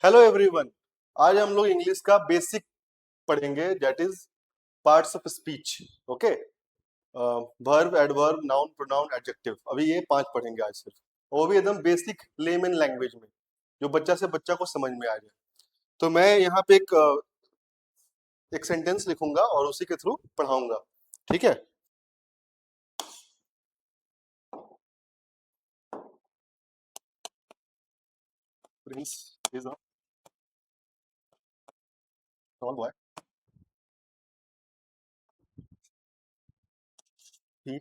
Hello everyone. आज हम लोग इंग्लिश का बेसिक पढ़ेंगे, that is parts of speech. Okay. Verb, adverb, noun, pronoun, adjective, अभी ये 5 पढ़ेंगे आज सिर्फ। वो भी एकदम बेसिक लेमन लैंग्वेज में, जो बच्चा से बच्चा को समझ में आ जाए। तो मैं यहाँ पे एक सेंटेंस लिखूंगा और उसी के थ्रू पढ़ाऊंगा, ठीक है। Prince is a tall boy. He,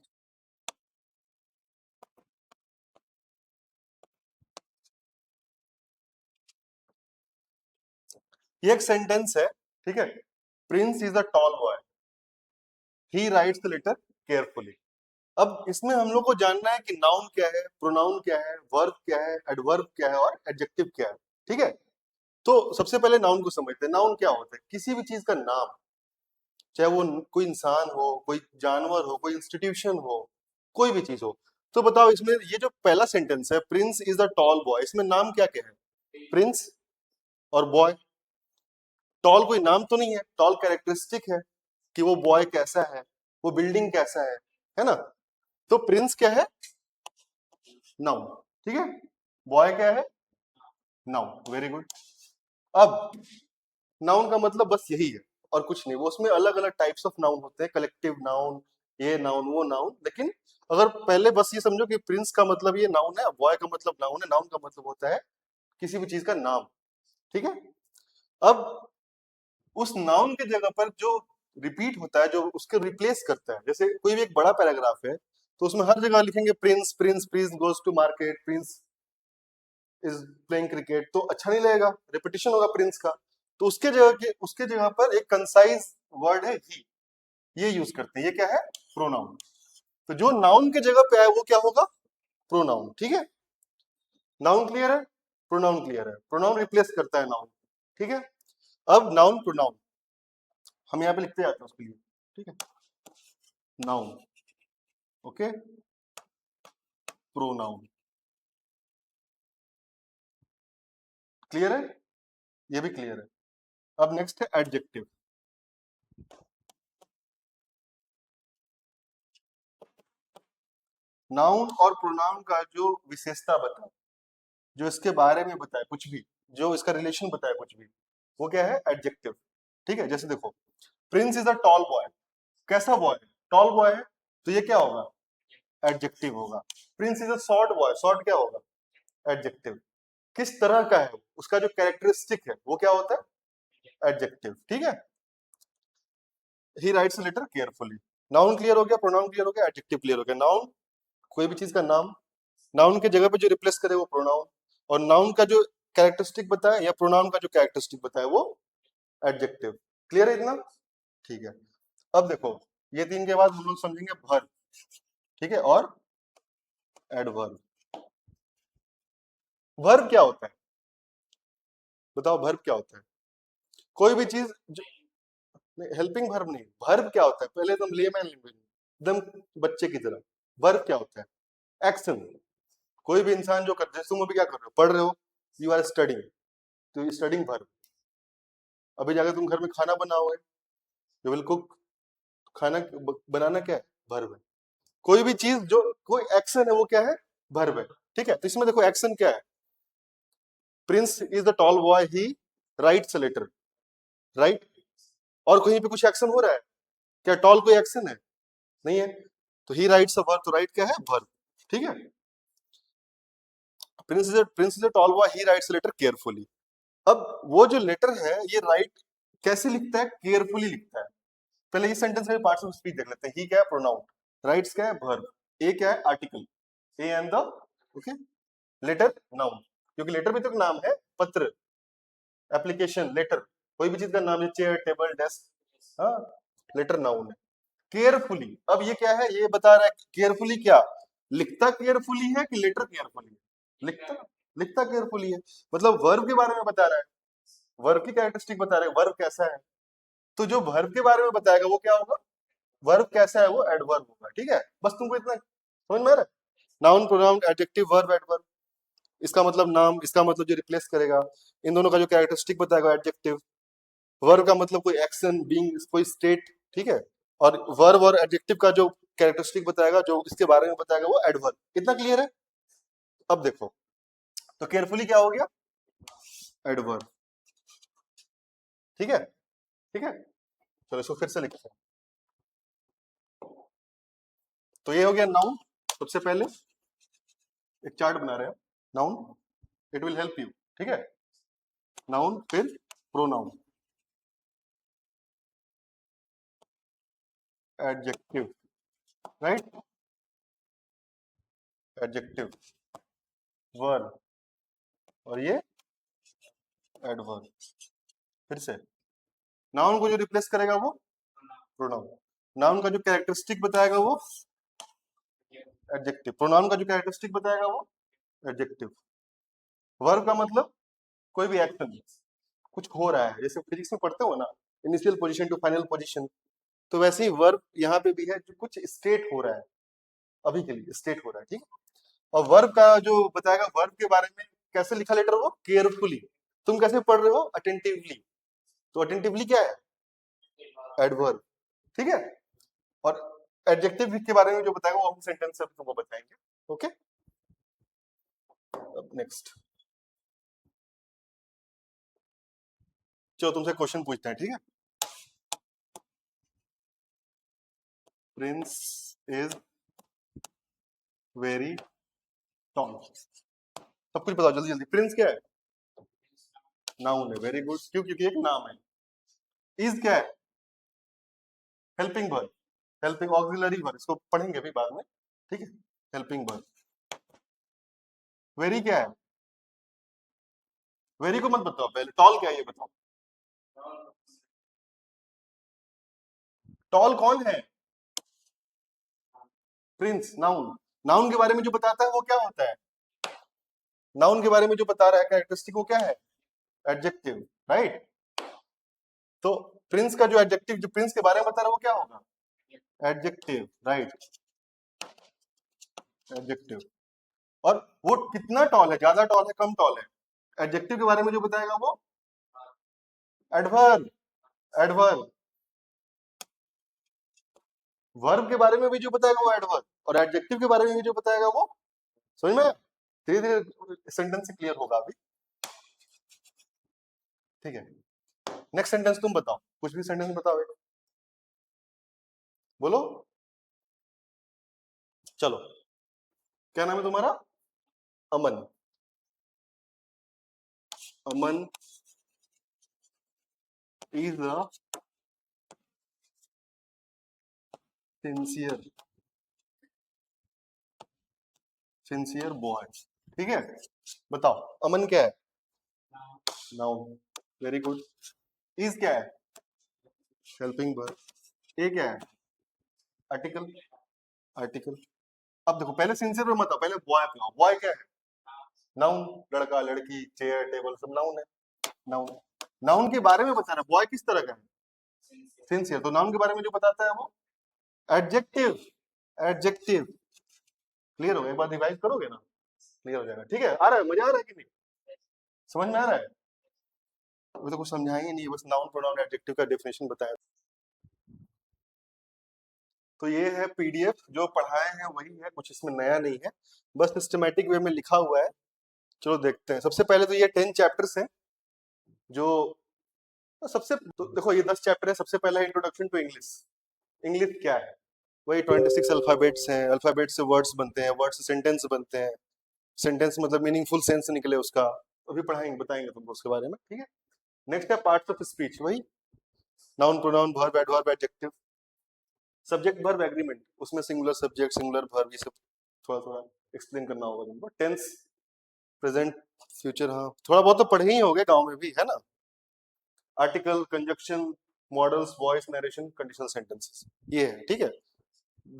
ये एक सेंटेंस है, ठीक है। Prince is a tall boy, he writes the letter carefully. अब इसमें हम लोग को जानना है कि नाउन क्या है, प्रोनाउन क्या है, वर्ब क्या है, एडवर्ब क्या है और एडजेक्टिव क्या है, ठीक है। तो सबसे पहले नाउन को समझते हैं। नाउन क्या होता है? किसी भी चीज का नाम, चाहे वो कोई इंसान हो, कोई जानवर हो, कोई इंस्टीट्यूशन हो, कोई भी चीज हो। तो बताओ, इसमें ये जो पहला सेंटेंस है, Prince is the tall boy, इसमें नाम क्या क्या है? प्रिंस और बॉय। टॉल कोई नाम तो नहीं है, टॉल कैरेक्टरिस्टिक है कि वो बॉय कैसा है, वो बिल्डिंग कैसा है ना। तो प्रिंस क्या है? नाउन, ठीक है। बॉय क्या है? Noun, very good. अब नाउन का मतलब बस यही है और कुछ नहीं। वो उसमें अलग अलग टाइप्स ऑफ नाउन होते हैं, कलेक्टिव नाउन, ये नाउन वो नाउन। लेकिन अगर पहले बस ये समझो कि प्रिंस का मतलब ये नाउन है, बॉय का मतलब नाउन है, नाउन का मतलब होता है किसी भी चीज का नाम, ठीक है। अब उस नाउन के जगह पर जो रिपीट होता है, जो उसके रिप्लेस करता है, जैसे कोई भी एक बड़ा पैराग्राफ है तो उसमें हर जगह लिखेंगे prince prince prince goes to market, prince is playing cricket, तो अच्छा नहीं लगेगा, रिपीटिशन होगा प्रिंस का। तो उसके जगह पर एक कंसाइज वर्ड है ही, ये यूज करते हैं। ये क्या है? प्रोनाउन। तो जो नाउन के जगह पे आए वो क्या होगा? प्रोनाउन, ठीक है। नाउन क्लियर है? प्रोनाउन क्लियर है? प्रोनाउन रिप्लेस करता है नाउन, ठीक है। अब नाउन प्रोनाउन हम यहाँ पे लिखते जाते हैं उसके लिए, ठीक है। नाउन, ओके, प्रोनाउन, क्लियर है? ये भी क्लियर है। अब नेक्स्ट है एडजेक्टिव। नाउन और प्रोनाउन का जो विशेषता बताए, जो इसके बारे में बताए कुछ भी, जो इसका रिलेशन बताए कुछ भी, वो क्या है? एडजेक्टिव, ठीक है। जैसे देखो, Prince is a tall boy, कैसा बॉय है? टॉल बॉय है, तो ये क्या होगा? एडजेक्टिव होगा। Prince is a short boy, short क्या होगा? एडजेक्टिव। किस तरह का है वो, उसका जो कैरेक्टरिस्टिक है वो क्या होता है? एडजेक्टिव, ठीक है। He writes letter carefully. Noun clear हो गया, प्रोनाउन क्लियर हो गया, एडजेक्टिव क्लियर हो गया। नाउन कोई भी चीज का नाम, नाउन के जगह पे जो रिप्लेस करे वो प्रोनाउन, और नाउन का जो कैरेक्टरिस्टिक बताए या प्रोनाउन का जो कैरेक्टरिस्टिक बताए वो एडजेक्टिव। क्लियर है इतना? ठीक है। अब देखो, ये 3 के बाद हम लोग समझेंगे वर्ब, ठीक है, और एडवर्ब। वर्ब क्या होता है? बताओ, वर्ब क्या होता है? कोई भी चीज जो, हेल्पिंग वर्ब नहीं, वर्ब क्या होता है? पहले एकदम लेमैन लैंग्वेज में, एकदम बच्चे की तरह, वर्ब क्या होता है? एक्शन। कोई भी इंसान जो कर, जैसे तुम अभी क्या कर रहे हो? पढ़ रहे हो, यू आर स्टडिंग, तो स्टडिंग वर्ब। अभी जाकर तुम घर में खाना बनाओगे, यू विल कुक। खाना बनाना क्या है? वर्ब है। कोई भी चीज जो कोई एक्शन है वो क्या है? वर्ब है, ठीक है। तो इसमें देखो एक्शन क्या है? Prince is the tall boy, he writes a letter, right. और कहीं पे कुछ एक्शन हो रहा है क्या? टॉल कोई एक्शन है? नहीं है। तो ही राइट्स अ वर्ब, तो राइट क्या है? वर्ब, ठीक है। Prince is a tall boy, he writes a letter carefully. अब वो जो लेटर है ये राइट कैसे लिखता है? केयरफुली लिखता है। पहले इस सेंटेंस में पार्ट्स ऑफ स्पीच देख लेते हैं। ही क्या है? प्रोनाउन। राइट्स क्या है? वर्ब। ए क्या है? Article. A and the, okay. Letter, noun, क्योंकि लेटर भी तो एक नाम है। पत्र, एप्लीकेशन, लेटर, कोई भी चीज का नाम है, चेयर, टेबल, डेस्क, हाँ, लेटर नाउन है। केयरफुली, अब ये क्या है? ये बता रहा है केयरफुली क्या लिखता, केयरफुली है कि लेटर केयरफुली है? लिखता, लिखता केयरफुली है। मतलब वर्ब के बारे में बता रहा है, वर्ब की कैरेक्टरिस्टिक बता रहा है, वर्ब कैसा है। तो जो वर्ब के बारे में बताएगा वो क्या होगा? वर्ब कैसा है वो एडवर्ब होगा, ठीक है। बस तुमको इतना समझ में आ रहा है? Noun, pronoun, adjective, verb, adverb. इसका मतलब नाम, इसका मतलब जो रिप्लेस करेगा, इन दोनों का जो कैरेक्टरिस्टिक बताएगा एडजेक्टिव, वर्ब का मतलब कोई एक्शन, बीइंग, कोई स्टेट, ठीक है, और वर्ब और एडजेक्टिव का जो कैरेक्टरिस्टिक बताएगा, जो इसके बारे में बताएगा, वो एडवर्ब। कितना क्लियर है? अब देखो, तो केयरफुली क्या हो गया? एडवर्ब। ठीक है, ठीक है, चलो इसको फिर से लिखते हैं। तो ये हो गया नाउन। सबसे पहले एक चार्ट बना रहे हैं noun, it will help you, ठीक है। नाउन, फिर pronoun, adjective, right, adjective, verb, और ये एडवर्ब। फिर से नाउन को जो रिप्लेस करेगा वो प्रोनाउन, नाउन का जो कैरेक्टरिस्टिक बताएगा वो एडजेक्टिव, प्रोनाउन का जो कैरेक्टरिस्टिक बताएगा वो एडजेक्टिव, वर्ब का मतलब कोई भी एक्शन, कुछ हो रहा है, जैसे फिजिक्स में पढ़ते हो ना, initial position to final position, तो वैसे ही वर्ब यहाँ पे भी है, जो कुछ स्टेट हो रहा है, अभी के लिए स्टेट हो रहा है, ठीक है। और वर्ब का जो बताएगा, वर्ब के बारे में कैसे लिखा लेटर वो, केयरफुली। तुम कैसे पढ़ रहे हो? अटेंटिवली। तो अटेंटिवली क्या है? एडवर्ब, ठीक है। और एडजेक्टिव के बारे में जो बताएगा वो हम सेंटेंस से तुमको बताएंगे, ओके। अब नेक्स्ट, चलो तुमसे क्वेश्चन पूछते हैं, ठीक है। Prince is very tall. सब कुछ बताओ जल्दी जल्दी। प्रिंस क्या है? नाउन है, वेरी गुड। क्यों? क्योंकि एक नाम है। इज क्या है? Helping verb, helping auxiliary verb, इसको पढ़ेंगे अभी बाद में, ठीक है। Helping verb. वेरी क्या है? वेरी को मत बताओ, पहले टॉल क्या है ये बताओ। टॉल कौन है? Prince, noun. नाउन के बारे में जो बताता है वो क्या होता है? नाउन के बारे में जो बता रहा है कैरेक्टरिस्टिक, वो क्या है? Adjective, right. तो प्रिंस का जो एडजेक्टिव, जो प्रिंस के बारे में बता रहा है वो क्या होगा? Adjective, right, adjective. और वो कितना टॉल है, ज्यादा टॉल है, कम टॉल है? एडजेक्टिव के बारे में जो बताएगा वो एडवर्ब, एडवर्ब। वर्ब के बारे में भी जो बताएगा वो एडवर्ब, और एडजेक्टिव के बारे में भी जो बताएगा वो, समझ में? धीरे धीरे सेंटेंस से क्लियर होगा अभी, ठीक है। नेक्स्ट सेंटेंस तुम बताओ, कुछ भी सेंटेंस बताओ एक, बोलो। चलो, क्या नाम है तुम्हारा? Aman. Aman is a sincere, sincere boy, ठीक है। बताओ, अमन क्या है? Noun, very good. इज क्या है? Helping verb. ए क्या है? Article, article. अब देखो, पहले सिंसियर पे मत आओ, पहले बॉय पे आओ। बॉय क्या है? नाउन, लड़का, लड़की, चेयर, टेबल, सब नाउन है। नाउन, नाउन के बारे में बता रहा है, बॉय किस तरह का है? सिंसियर। तो नाउन के बारे में जो बताता है वो एडजेक्टिव, एडजेक्टिव। क्लियर हो गया? एक बार रिवाइज करोगे ना, क्लियर हो जाएगा, ठीक है। आ रहा है, मजा आ रहा है कि नहीं? समझ में आ रहा है? अभी तो कुछ समझाएंगे नहीं, बस नाउन प्रोनाउन एडजेक्टिव का डेफिनेशन बताया। तो ये है पीडीएफ, जो पढ़ाए हैं वही है, कुछ इसमें नया नहीं है, बस सिस्टमैटिक वे में लिखा हुआ है। चलो देखते हैं। सबसे पहले तो ये 10 चैप्टर्स हैं, जो सबसे, तो देखो ये 10 चैप्टर है। सबसे पहला इंट्रोडक्शन टू इंग्लिश। इंग्लिश क्या है? वही 26 अल्फाबेट्स हैं, अल्फाबेट से वर्ड्स बनते हैं, वर्ड से सेंटेंस बनते हैं, सेंटेंस मतलब मीनिंगफुल सेंस निकले उसका, अभी पढ़ाएंगे, बताएंगे तुमको उसके बारे में, ठीक है। नेक्स्ट है पार्ट्स ऑफ स्पीच, वही noun pronoun verb adverb adjective, subject verb agreement, उसमें सिंगुलर सब्जेक्ट सिंगुलर वर्ब, ये सब थोड़ा थोड़ा एक्सप्लेन करना होगा तुमको। टेंस, प्रेजेंट, फ्यूचर, हाँ थोड़ा बहुत तो पढ़े ही होंगे गांव में भी, है ना। Article, conjunction, models, voice, narration, conditional sentences, ये है, ठीक है।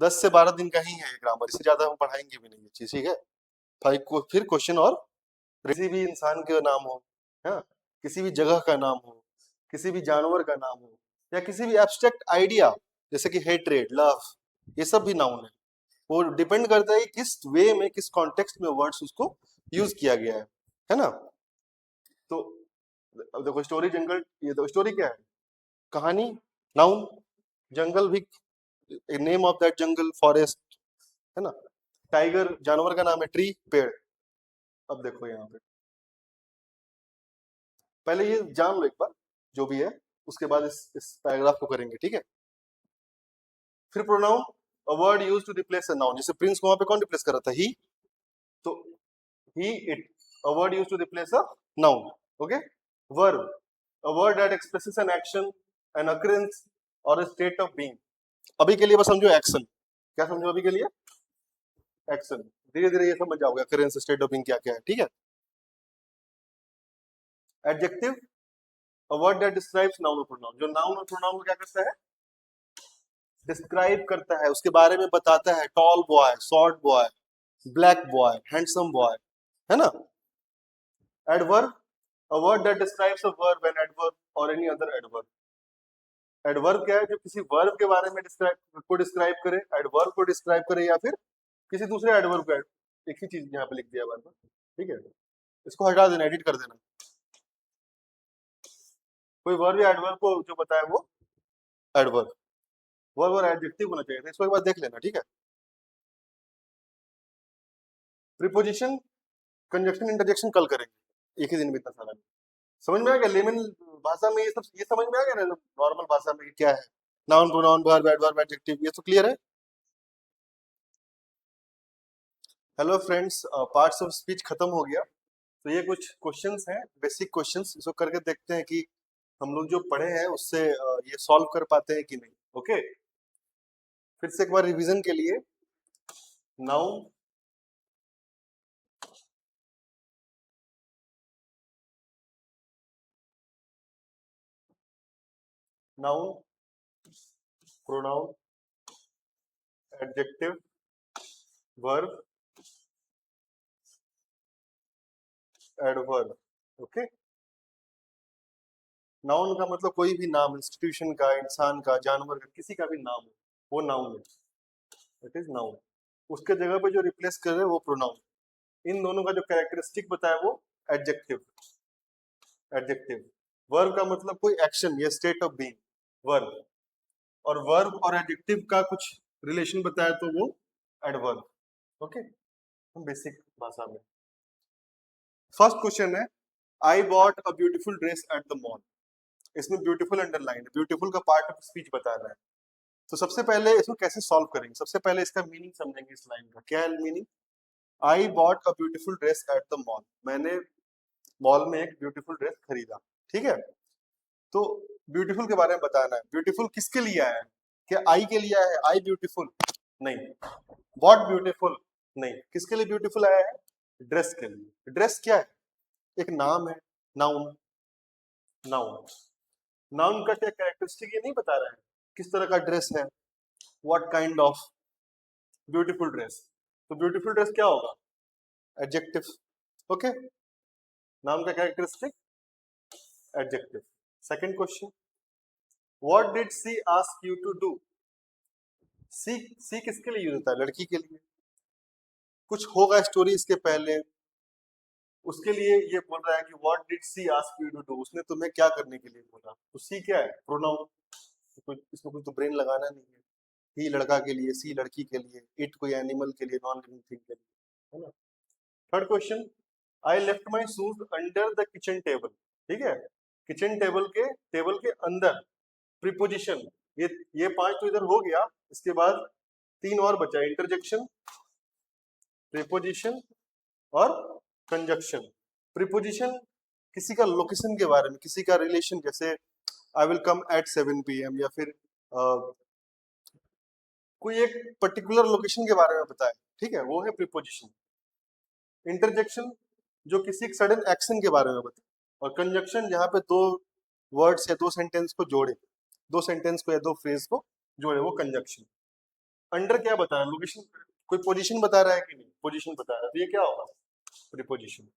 10 से 12 दिन का ही है ग्रामर, इससे ज्यादा हम पढ़ाएंगे भी नहीं ये चीज, ठीक है। फिर क्वेश्चन, और किसी भी इंसान का नाम हो, है ना, किसी भी जगह का नाम हो, किसी भी जानवर का नाम हो, या किसी भी एब्स्ट्रैक्ट आइडिया, जैसे कि हेट्रेड, लव, ये सब भी नाउन है। वो डिपेंड करता है कि किस वे में, किस कॉन्टेक्स्ट में वर्ड्स उसको यूज किया गया है ना। तो अब देखो स्टोरी जंगल, ये तो स्टोरी क्या है, कहानी, नाउन, जंगल भी name of that jungle, forest, है ना। टाइगर जानवर का नाम है, ट्री पेड़। अब देखो यहाँ पे पहले ये जान लो एक बार जो भी है, उसके बाद इस पैराग्राफ को करेंगे, ठीक है। फिर pronoun, a word used to replace a noun, जैसे प्रिंस को वहां पे कौन रिप्लेस कर रहा था, ही, तो he it, a word used to replace a noun, okay. Verb, a word that expresses an action, an occurrence और अ स्टेट ऑफ बीइंग। अभी के लिए बस समझो एक्शन, क्या समझो अभी के लिए, एक्शन। धीरे धीरे ये समझ जाओगे अकरेंस, स्टेट ऑफ बीइंग क्या क्या है, ठीक है। Adjective, a word that describes noun और प्रोनाउन, जो नाउन और प्रोनाउन को क्या करता है, डिस्क्राइब करता है, उसके बारे में बताता है, tall boy, short boy, black boy, handsome boy, है ना। Adverb, a word that describes a verb, an adverb और एनी अदर एडवर्ब। एडवर्ब क्या है, जो किसी वर्ब के बारे में डिस्क्राइब करे, एडवर्ब को डिस्क्राइब करे या फिर किसी दूसरे एडवर्ब को, एक ही चीज यहाँ पे लिख दिया बार बार, ठीक है। इसको हटा देना, एडिट कर देना, कोई वर्ब या एडवर्ब को जो बताए वो एडवर्ब, वर्ब और एडजेक्टिव होना चाहिए था, इसको एक बार देख लेना, ठीक है। प्रीपोजिशन, कंजक्शन, इंटरजेक्शन कल करेंगे, एक ही दिन में इतना सारा। समझ में आ गया लेमन भाषा में, ये सब ये समझ में आ गया ना नॉर्मल भाषा में क्या है, noun pronoun verb adverb adjective, ये तो क्लियर है। Hello friends, parts of speech खत्म हो गया। तो ये कुछ क्वेश्चंस हैं, बेसिक क्वेश्चंस, इसको करके देखते हैं कि हम लोग जो पढ़े हैं उससे ये सॉल्व कर पाते हैं कि नहीं, ओके। फिर से एक बार रिवीजन के लिए, noun, noun, pronoun, adjective, verb, adverb, okay. Noun का मतलब कोई भी नाम, इंस्टीट्यूशन का, इंसान का, जानवर का, किसी का भी नाम हो, वो नाउन है, इट इज नाउन। उसके जगह पे जो रिप्लेस कर रहे हैं वो प्रोनाउन। इन दोनों का जो कैरेक्टरिस्टिक बताया वो एडजेक्टिव, एडजेक्टिव। वर्ब का मतलब कोई एक्शन या स्टेट ऑफ बीइंग, वर्ब। और वर्ब और एडजेक्टिव का कुछ रिलेशन बताया तो वो एडवर्ब, ओके। बेसिक भाषा में फर्स्ट क्वेश्चन है, I bought a beautiful dress at the mall. इसमें ब्यूटीफुल अंडरलाइन, ब्यूटीफुल का पार्ट ऑफ स्पीच बता रहा है। तो सबसे पहले इसको कैसे सॉल्व करेंगे, सबसे पहले इसका मीनिंग समझेंगे, इस लाइन का क्या है meaning. I bought a beautiful dress at the mall, मैंने मॉल में एक ब्यूटीफुल ड्रेस खरीदा, ठीक है। तो ब्यूटीफुल के बारे में बताना है, ब्यूटीफुल किसके लिए आया है, क्या आई के लिए आया है, आई ब्यूटीफुल नहीं, व्हाट ब्यूटीफुल नहीं, किसके लिए ब्यूटीफुल आया है, ड्रेस के लिए। ड्रेस क्या है, एक नाम है, नाउन, नाउन। नाउन का क्या कैरेक्टरिस्टिक ये नहीं बता रहा है, किस तरह का ड्रेस है, what kind of beautiful dress. तो ब्यूटीफुल ड्रेस क्या होगा, एडजेक्टिव, ओके। नाउन का characteristic adjective. Second question, what did she ask you to do. She किसके लिए यूज होता है, लड़की के लिए। कुछ होगा स्टोरी इसके पहले, उसके लिए ये बोल रहा है कि what did she ask you to do, उसने तुम्हें क्या करने के लिए बोला। तो सी क्या है, प्रोनाउन, इसमें कोई तो ब्रेन लगाना नहीं है। ही लड़का के लिए, सी लड़की के लिए, इट कोई एनिमल के लिए, नॉन लिविंग थिंग के लिए, है ना। Third question, I left my shoes under the kitchen table, ठीक है। किचन टेबल के अंदर, प्रीपोजिशन, ये पांच तो इधर हो गया, इसके बाद तीन और बचा, इंटरजेक्शन, प्रीपोजिशन और कंजक्शन। प्रीपोजिशन किसी का लोकेशन के बारे में, किसी का रिलेशन, जैसे I will come at 7 PM, या फिर कोई एक पर्टिकुलर लोकेशन के बारे में बताए, ठीक है, वो है प्रीपोजिशन। इंटरजेक्शन जो किसी एक सडन एक्शन के बारे में बताए, और कंजक्शन जहाँ पे दो वर्ड्स या दो सेंटेंस को जोड़े, दो सेंटेंस को या दो फ्रेज को जोड़े, वो कंजक्शन। अंडर क्या बता रहा है, लोकेशन, कोई पोजीशन बता रहा है कि नहीं, पोजीशन बता रहा है, तो ये क्या होगा, प्रीपोजिशन।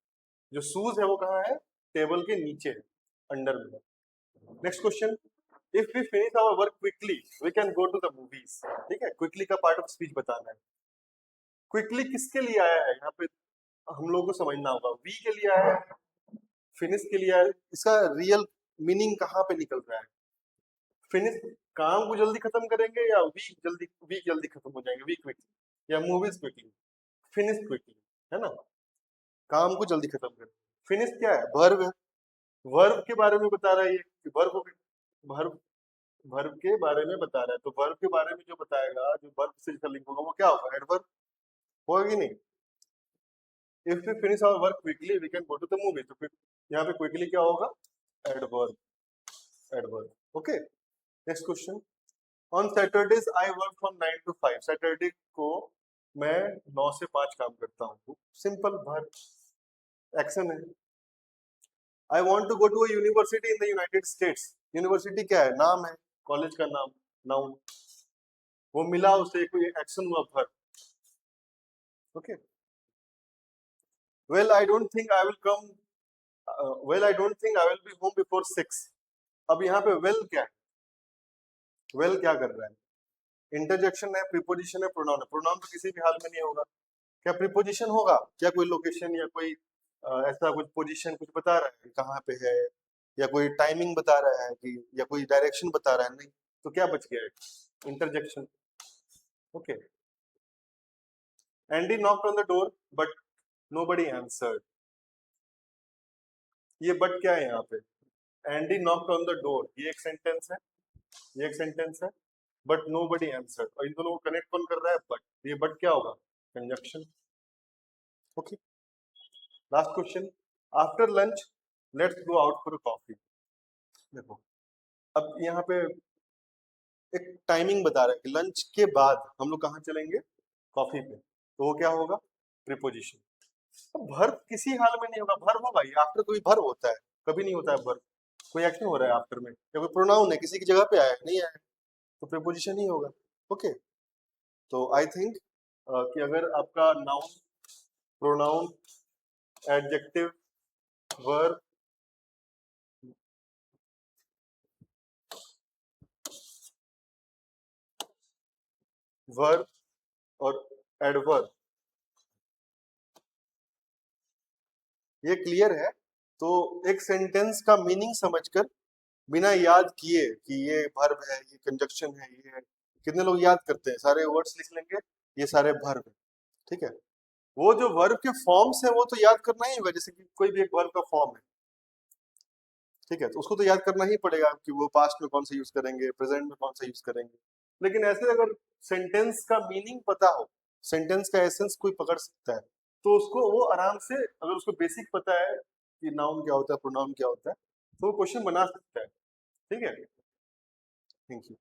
जो शूज है वो कहाँ है, टेबल के नीचे है, अंडर में। Next question, if we finish our work quickly we can go to the movies, ठीक है। क्विकली का पार्ट ऑफ स्पीच बताना है। क्विकली किसके लिए आया है यहाँ पे, हम लोग को समझना होगा। वी के लिए आया, फिनिश के लिए आया, इसका रियल मीनिंग कहाँ पे निकल रहा है? फिनिश काम को जल्दी खत्म करेंगे, या वीक जल्दी खत्म हो जाएंगे, वीक क्विकली, या मूवीज क्विकली, फिनिश क्विकली, है ना? काम को जल्दी खत्म करें। फिनिश क्या है? वर्ब है। वर्ब के बारे में बता रहा है ये कि वर्ब वर्ब के बारे में बता रहा है, तो वर्ब के बारे में जो बताएगा, जो वर्ब से जिसका लिंक होगा वो क्या होगा? एडवर्ब होगा कि नहीं? If we finish our work quickly we can go to the movie, तो यहाँ पे क्विकली क्या होगा? Adverb, adverb. Okay, next question. On Saturdays I work from 9 to 5। Saturday को मैं 9 से 5 काम करता हूँ। सिंपल वर्ब, एक्शन है। I want to go to a university in the United States. University क्या है? नाम है, कॉलेज का नाम, नाउन। वो मिला उसे, कोई एक्शन हुआ, verb. Okay. Well I don't think I will come, well I don't think I will be home before 6। अब यहाँ पे वेल क्या है? वेल क्या कर रहा है? इंटरजेक्शन है, प्रीपोजिशन है, प्रोनाउन है। प्रोनाउन तो किसी भी हाल में नहीं होगा। क्या प्रीपोजिशन होगा? क्या कोई लोकेशन या कोई ऐसा कुछ पोजीशन कुछ बता रहा है कहाँ पे है, या कोई टाइमिंग बता रहा है कि, या कोई डायरेक्शन बता रहा है? नहीं। तो क्या बच गया है? Interjection. Okay. Andy knocked on the door but nobody answered. ये बट क्या है यहाँ पे? Andy knocked on the door, ये एक सेंटेंस है, ये एक सेंटेंस है, बट नोबडी आंसर्ड, और इन दोनों को कनेक्ट कौन कर रहा है? बट। ये बट क्या होगा? Conjunction. Okay, last question. After lunch let's go out for a coffee. देखो, अब यहाँ पे एक टाइमिंग बता रहा है कि लंच के बाद हम लोग कहाँ चलेंगे? कॉफी पे। तो वो क्या होगा? प्रीपोजिशन। अब वर्ब किसी हाल में नहीं होगा। वर्ब होगा, ये आफ्टर कोई वर्ब होता है? कभी नहीं होता है वर्ब। कोई एक्शन हो रहा है आफ्टर में, या कोई प्रोनाउन है, किसी की जगह पे आया है, नहीं आया है, तो प्रीपोजिशन ही होगा। ओके, तो आई थिंक कि अगर आपका noun, pronoun, adjective, verb, verb और एडवर्ब ये क्लियर है, तो एक सेंटेंस का मीनिंग समझकर, बिना याद किए कि ये वर्ब है, ये कंजक्शन है, ये है, कितने लोग याद करते हैं? सारे वर्ड्स लिख लेंगे, ये सारे वर्ब है। ठीक है, वो जो वर्ब के फॉर्म्स है वो तो याद करना ही होगा, जैसे कि कोई भी एक वर्ब का फॉर्म है, ठीक है, तो उसको तो याद करना ही पड़ेगा कि वो पास्ट में कौन सा यूज करेंगे, प्रेजेंट में कौन सा यूज करेंगे। लेकिन ऐसे अगर सेंटेंस का मीनिंग पता हो, सेंटेंस का एसेंस कोई पकड़ सकता है, तो उसको वो आराम से, अगर उसको बेसिक पता है कि नाउन क्या होता है, प्रोनाउन क्या होता है, तो वो क्वेश्चन बना सकता है। ठीक है, थैंक यू।